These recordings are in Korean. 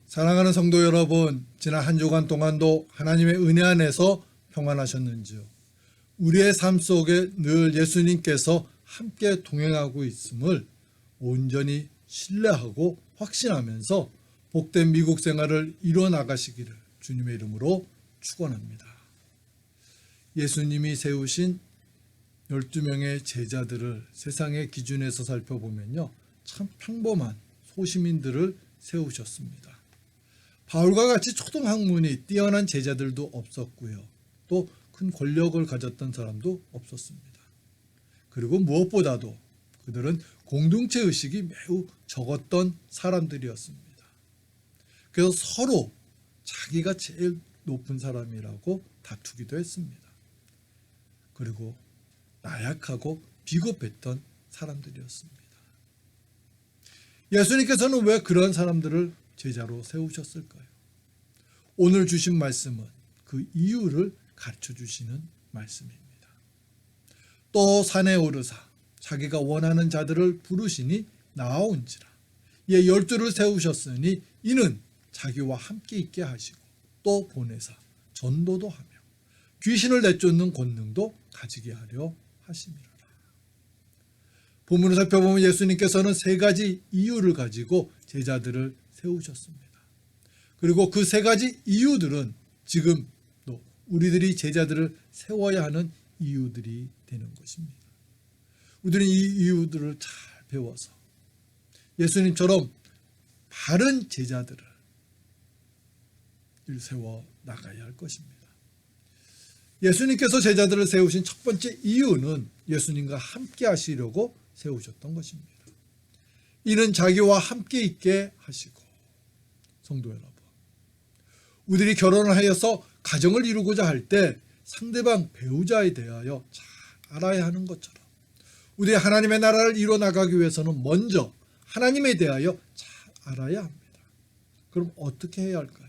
사랑하는 성도 여러분, 지난 한 주간 동안도 하나님의 은혜 안에서 평안하셨는지요? 우리의 삶 속에 늘 예수님께서 함께 동행하고 있음을 온전히 신뢰하고 확신하면서 복된 미국 생활을 이뤄나가시기를 주님의 이름으로 축원합니다. 예수님이 세우신 12명의 제자들을 세상의 기준에서 살펴보면요, 참 평범한 소시민들을 세우셨습니다. 바울과 같이 초등학문이 뛰어난 제자들도 없었고요, 또 큰 권력을 가졌던 사람도 없었습니다. 그리고 무엇보다도 그들은 공동체 의식이 매우 적었던 사람들이었습니다. 그래서 서로 자기가 제일 높은 사람이라고 다투기도 했습니다. 그리고 나약하고 비겁했던 사람들이었습니다. 예수님께서는 왜 그런 사람들을 제자로 세우셨을까요? 오늘 주신 말씀은 그 이유를 가르쳐 주시는 말씀입니다. 또 산에 오르사 자기가 원하는 자들을 부르시니 나아온지라. 이에 12를 세우셨으니 이는 자기와 함께 있게 하시고 또 보내사 전도도 하며 귀신을 내쫓는 권능도 가지게 하려 하심이라. 본문을 살펴보면 예수님께서는 세 가지 이유를 가지고 제자들을 세우셨습니다. 그리고 그 세 가지 이유들은 지금 또 우리들이 제자들을 세워야 하는 이유들이 되는 것입니다. 우리는 이 이유들을 잘 배워서 예수님처럼 바른 제자들을 세워 나가야 할 것입니다. 예수님께서 제자들을 세우신 첫 번째 이유는 예수님과 함께 하시려고 세우셨던 것입니다. 이는 자기와 함께 있게 하시고, 성도 여러분, 우리들이 결혼을 하여서 가정을 이루고자 할 때 상대방 배우자에 대하여 잘 알아야 하는 것처럼 우리 하나님의 나라를 이뤄나가기 위해서는 먼저 하나님에 대하여 잘 알아야 합니다. 그럼 어떻게 해야 할까요?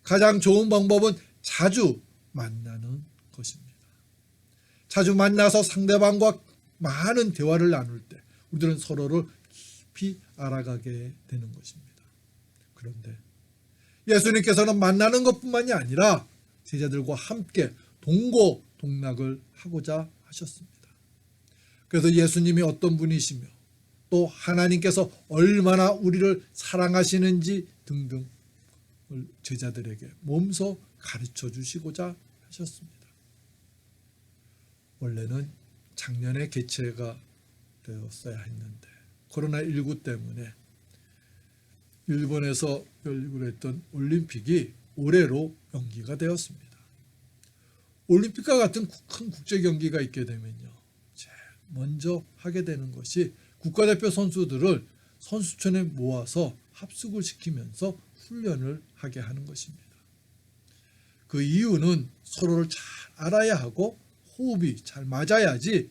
가장 좋은 방법은 자주 만나는 것입니다. 자주 만나서 상대방과 많은 대화를 나눌 때 우리들은 서로를 깊이 알아가게 되는 것입니다. 그런데 예수님께서는 만나는 것뿐만이 아니라 제자들과 함께 동고동락을 하고자 하셨습니다. 그래서 예수님이 어떤 분이시며 또 하나님께서 얼마나 우리를 사랑하시는지 등등 제자들에게 몸소 가르쳐 주시고자 하셨습니다. 원래는 작년에 개최가 되었어야 했는데 코로나19 때문에 일본에서 열리기로 했던 올림픽이 올해로 연기가 되었습니다. 올림픽과 같은 큰 국제 경기가 있게 되면요, 제일 먼저 하게 되는 것이 국가대표 선수들을 선수촌에 모아서 합숙을 시키면서 훈련을 하게 하는 것입니다. 그 이유는 서로를 잘 알아야 하고 호흡이 잘 맞아야지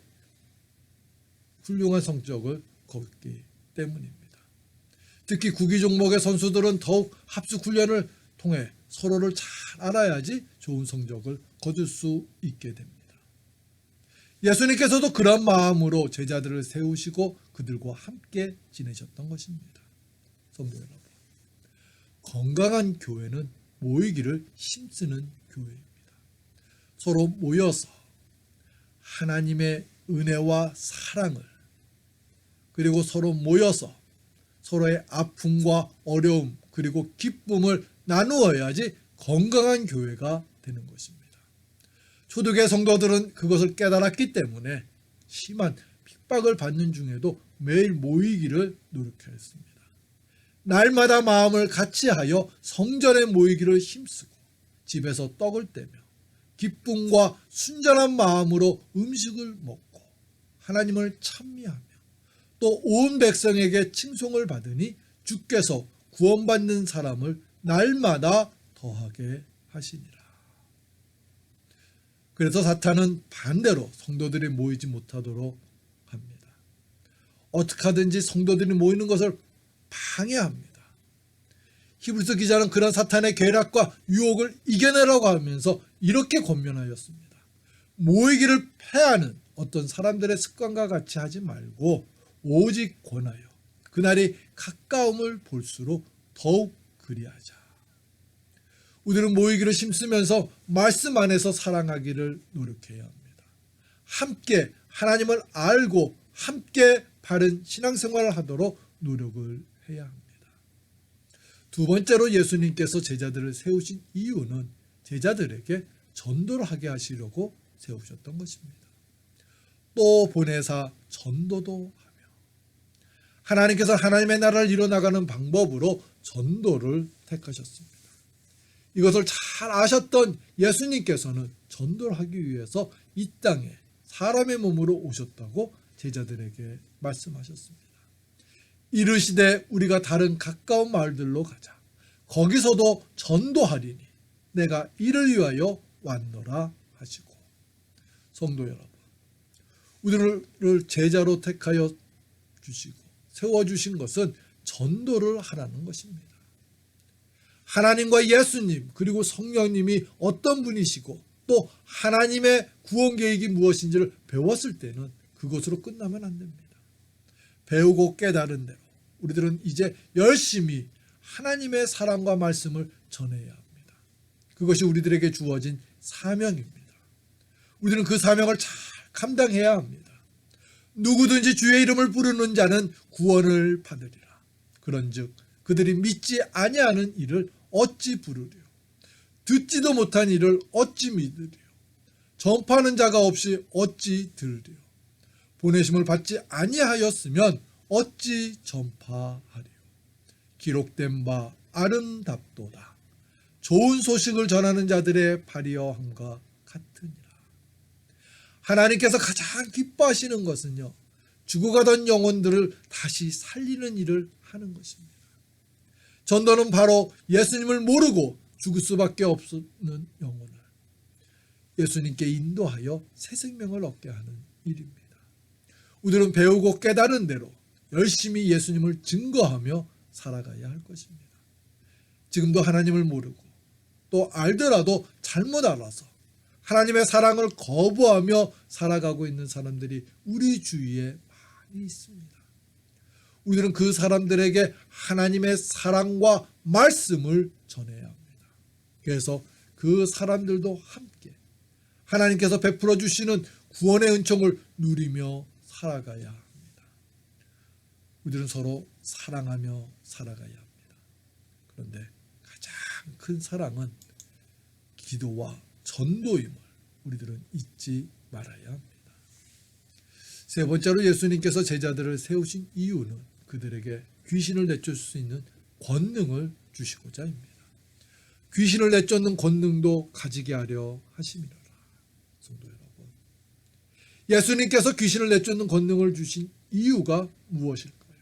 훌륭한 성적을 거두기 때문입니다. 특히 구기 종목의 선수들은 더욱 합숙 훈련을 통해 서로를 잘 알아야지 좋은 성적을 거둘 수 있게 됩니다. 예수님께서도 그런 마음으로 제자들을 세우시고 그들과 함께 지내셨던 것입니다. 성도 여러분, 건강한 교회는 모이기를 힘쓰는 교회입니다. 서로 모여서 하나님의 은혜와 사랑을, 그리고 서로 모여서 서로의 아픔과 어려움 그리고 기쁨을 나누어야지 건강한 교회가 되는 것입니다. 초대교회 성도들은 그것을 깨달았기 때문에 심한 핍박을 받는 중에도 매일 모이기를 노력했습니다. 날마다 마음을 같이하여 성전에 모이기를 힘쓰고 집에서 떡을 떼며 기쁨과 순전한 마음으로 음식을 먹고 하나님을 찬미하며 또 온 백성에게 칭송을 받으니 주께서 구원받는 사람을 날마다 더하게 하시니라. 그래서 사탄은 반대로 성도들이 모이지 못하도록 합니다. 어떻게 하든지 성도들이 모이는 것을 방해합니다. 히브리서 기자는 그런 사탄의 계략과 유혹을 이겨내라고 하면서 이렇게 권면하였습니다. 모이기를 패하는 어떤 사람들의 습관과 같이 하지 말고 오직 권하여 그날이 가까움을 볼수록 더욱 그리하자. 우리는 모이기를 힘쓰면서 말씀 안에서 사랑하기를 노력해야 합니다. 함께 하나님을 알고 함께 바른 신앙생활을 하도록 노력을 해야 합니다. 두 번째로 예수님께서 제자들을 세우신 이유는 제자들에게 전도를 하게 하시려고 세우셨던 것입니다. 또 보내사 전도도 하며 하나님께서 하나님의 나라를 이뤄나가는 방법으로 전도를 택하셨습니다. 이것을 잘 아셨던 예수님께서는 전도를 하기 위해서 이 땅에 사람의 몸으로 오셨다고 제자들에게 말씀하셨습니다. 이르시되 우리가 다른 가까운 마을들로 가자. 거기서도 전도하리니 내가 이를 위하여 왔노라 하시고. 성도 여러분, 우리를 제자로 택하여 주시고 세워주신 것은 전도를 하라는 것입니다. 하나님과 예수님 그리고 성령님이 어떤 분이시고 또 하나님의 구원 계획이 무엇인지를 배웠을 때는 그것으로 끝나면 안 됩니다. 배우고 깨달은 대로 우리들은 이제 열심히 하나님의 사랑과 말씀을 전해야 합니다. 그것이 우리들에게 주어진 사명입니다. 우리는 그 사명을 잘 감당해야 합니다. 누구든지 주의 이름을 부르는 자는 구원을 받으리라. 그런즉 그들이 믿지 아니하는 이를 어찌 부르리요? 듣지도 못한 이를 어찌 믿으리요? 전파하는 자가 없이 어찌 들으리요? 보내심을 받지 아니하였으면 어찌 전파하리요? 기록된 바 아름답도다. 좋은 소식을 전하는 자들의 발이여함과 같으니라. 하나님께서 가장 기뻐하시는 것은요, 죽어가던 영혼들을 다시 살리는 일을 하는 것입니다. 전도는 바로 예수님을 모르고 죽을 수밖에 없는 영혼을 예수님께 인도하여 새 생명을 얻게 하는 일입니다. 우리는 배우고 깨달은 대로 열심히 예수님을 증거하며 살아가야 할 것입니다. 지금도 하나님을 모르고 또 알더라도 잘못 알아서 하나님의 사랑을 거부하며 살아가고 있는 사람들이 우리 주위에 많이 있습니다. 우리는 그 사람들에게 하나님의 사랑과 말씀을 전해야 합니다. 그래서 그 사람들도 함께 하나님께서 베풀어 주시는 구원의 은총을 누리며 살아가야 합니다. 우리는 서로 사랑하며 살아가야 합니다. 그런데 가장 큰 사랑은 기도와 전도임을 우리들은 잊지 말아야 합니다. 세 번째로 예수님께서 제자들을 세우신 이유는 그들에게 귀신을 내쫓을 수 있는 권능을 주시고자입니다. 귀신을 내쫓는 권능도 가지게 하려 하심이라. 성도 여러분, 예수님께서 귀신을 내쫓는 권능을 주신 이유가 무엇일까요?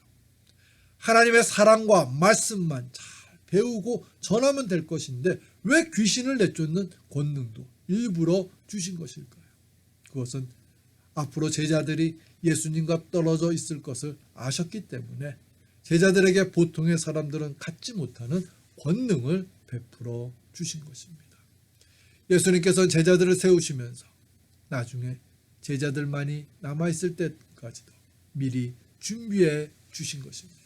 하나님의 사랑과 말씀만 잘 배우고 전하면 될 것인데 왜 귀신을 내쫓는 권능도 일부러 주신 것일까요? 그것은 앞으로 제자들이 예수님과 떨어져 있을 것을 아셨기 때문에 제자들에게 보통의 사람들은 갖지 못하는 권능을 베풀어 주신 것입니다. 예수님께서는 제자들을 세우시면서 나중에 제자들만이 남아있을 때까지도 미리 준비해 주신 것입니다.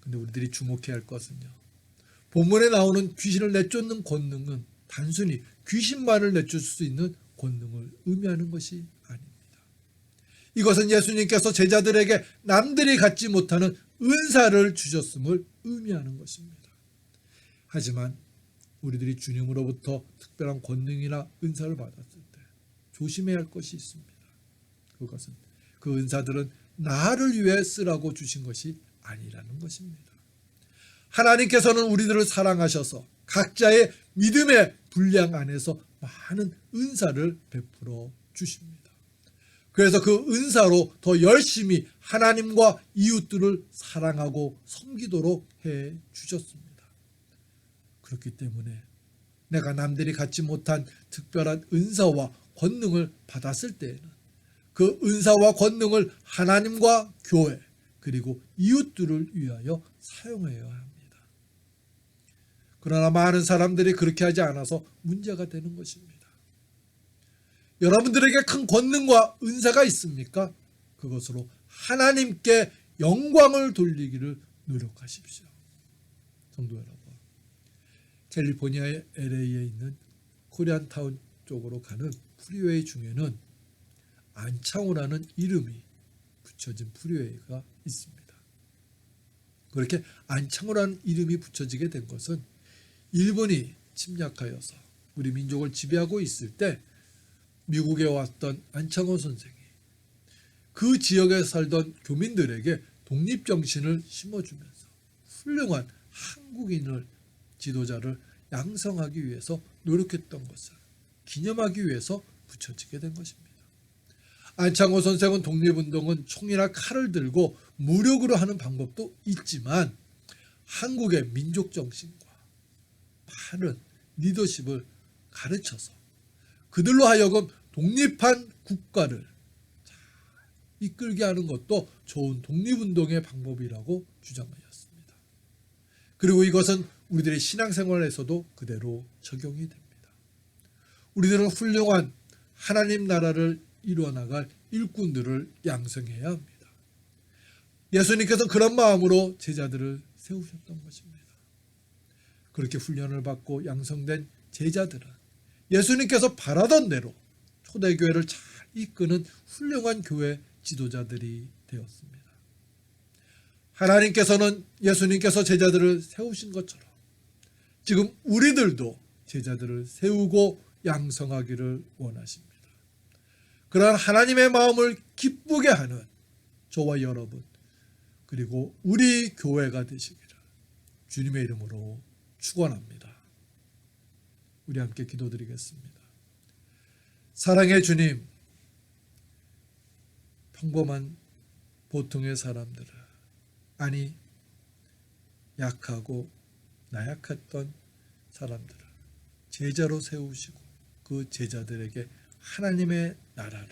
근데 우리들이 주목해야 할 것은요, 본문에 나오는 귀신을 내쫓는 권능은 단순히 귀신만을 내쫓을 수 있는 권능을 의미하는 것이 아닙니다. 이것은 예수님께서 제자들에게 남들이 갖지 못하는 은사를 주셨음을 의미하는 것입니다. 하지만 우리들이 주님으로부터 특별한 권능이나 은사를 받았을 때 조심해야 할 것이 있습니다. 그것은 그 은사들은 나를 위해 쓰라고 주신 것이 아니라는 것입니다. 하나님께서는 우리들을 사랑하셔서 각자의 믿음의 분량 안에서 많은 은사를 베풀어 주십니다. 그래서 그 은사로 더 열심히 하나님과 이웃들을 사랑하고 섬기도록 해 주셨습니다. 그렇기 때문에 내가 남들이 갖지 못한 특별한 은사와 권능을 받았을 때에는 그 은사와 권능을 하나님과 교회 그리고 이웃들을 위하여 사용해야 합니다. 그러나 많은 사람들이 그렇게 하지 않아서 문제가 되는 것입니다. 여러분들에게 큰 권능과 은사가 있습니까? 그것으로 하나님께 영광을 돌리기를 노력하십시오. 성도 여러분, 캘리포니아의 LA에 있는 코리안타운 쪽으로 가는 프리웨이 중에는 안창호라는 이름이 붙여진 프리웨이가 있습니다. 그렇게 안창호라는 이름이 붙여지게 된 것은 일본이 침략하여서 우리 민족을 지배하고 있을 때 미국에 왔던 안창호 선생이 그 지역에 살던 교민들에게 독립정신을 심어주면서 훌륭한 한국인을 지도자를 양성하기 위해서 노력했던 것을 기념하기 위해서 붙여지게 된 것입니다. 안창호 선생은 독립운동은 총이나 칼을 들고 무력으로 하는 방법도 있지만 한국의 민족정신과 바른 리더십을 가르쳐서 그들로 하여금 독립한 국가를 이끌게 하는 것도 좋은 독립운동의 방법이라고 주장하였습니다. 그리고 이것은 우리들의 신앙생활에서도 그대로 적용이 됩니다. 우리들은 훌륭한 하나님 나라를 이루어나갈 일꾼들을 양성해야 합니다. 예수님께서 그런 마음으로 제자들을 세우셨던 것입니다. 그렇게 훈련을 받고 양성된 제자들은 예수님께서 바라던 대로 초대교회를 잘 이끄는 훌륭한 교회 지도자들이 되었습니다. 하나님께서는 예수님께서 제자들을 세우신 것처럼 지금 우리들도 제자들을 세우고 양성하기를 원하십니다. 그러한 하나님의 마음을 기쁘게 하는 저와 여러분 그리고 우리 교회가 되시기를 주님의 이름으로 축원합니다. 우리 함께 기도드리겠습니다. 사랑의 주님, 평범한 보통의 사람들을, 아니 약하고 나약했던 사람들을 제자로 세우시고 그 제자들에게 하나님의 나라를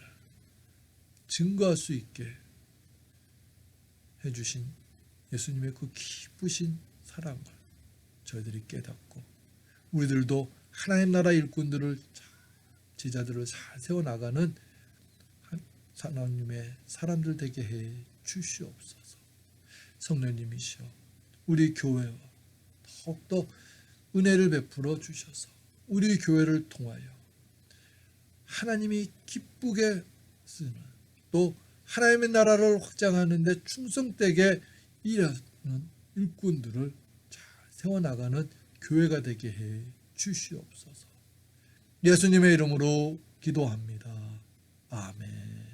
증거할 수 있게 해주신 예수님의 그 기쁘신 사랑을 저희들이 깨닫고 우리들도 하나님 나라 일꾼들을 제자들을 잘 세워나가는 하나님의 사람들 되게 해 주시옵소서. 성령님이시여 우리 교회와 더욱더 은혜를 베풀어 주셔서 우리 교회를 통하여 하나님이 기쁘게 쓰는 또 하나님의 나라를 확장하는 데 충성되게 일하는 일꾼들을 잘 세워나가는 교회가 되게 해 주시옵소서. 예수님의 이름으로 기도합니다. 아멘.